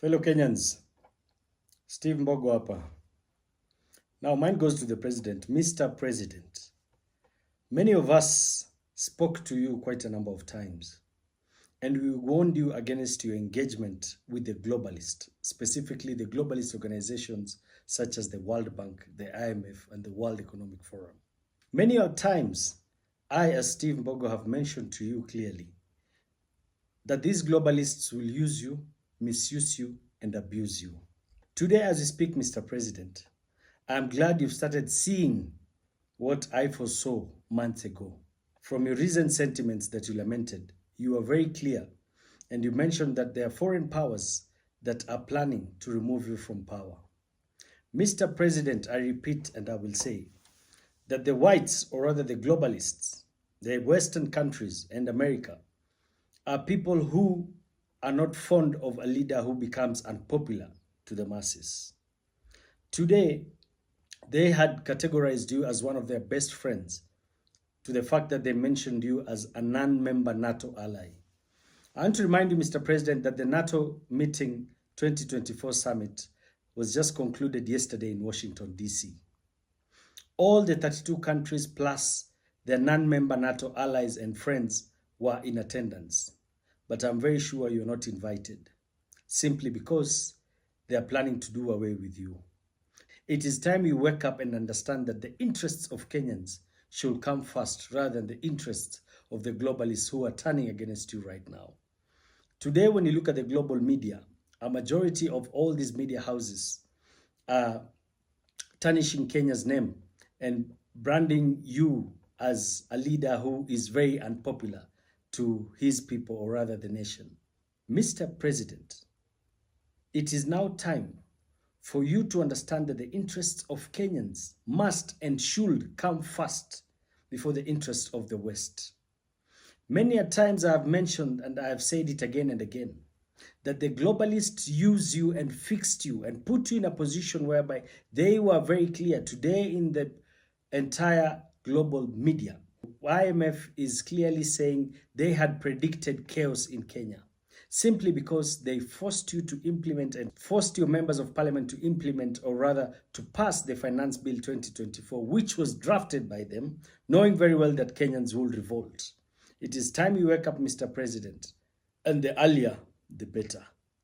Fellow Kenyans, Steve Mbogo hapa. Now mine goes to the President. Mr. President, many of us spoke to you quite a number of times, and we warned you against your engagement with the globalists, specifically the globalist organizations such as the World Bank, the IMF, and the World Economic Forum. Many times, I, as Steve Mbogo, have mentioned to you clearly that these globalists will use you, misuse you, and abuse you. Today, as we speak, Mr. President, I'm glad you've started seeing what I foresaw months ago. From your recent sentiments that you lamented, you were very clear, and you mentioned that there are foreign powers that are planning to remove you from power. Mr. President, I repeat and I will say that the whites, or rather the globalists, the Western countries and America, are people who are not fond of a leader who becomes unpopular to the masses. Today, they had categorized you as one of their best friends to the fact that they mentioned you as a non-member NATO ally. I want to remind you, Mr. President, that the NATO meeting 2024 summit was just concluded yesterday in Washington, D.C. All the 32 countries plus their non-member NATO allies and friends were in attendance. But I'm very sure you're not invited, simply because they are planning to do away with you. It is time you wake up and understand that the interests of Kenyans should come first rather than the interests of the globalists who are turning against you right now. Today, when you look at the global media, a majority of all these media houses are tarnishing Kenya's name and branding you as a leader who is very unpopular to his people, or rather the nation. Mr. President, it is now time for you to understand that the interests of Kenyans must and should come first before the interests of the West. Many a times I have mentioned, and I have said it again and again, that the globalists use you and fixed you and put you in a position whereby they were very clear today in the entire global media. IMF is clearly saying they had predicted chaos in Kenya simply because they forced you to implement and forced your members of parliament to implement, or rather to pass, the Finance Bill 2024, which was drafted by them, knowing very well that Kenyans will revolt. It is time you wake up, Mr. President, and the earlier, the better.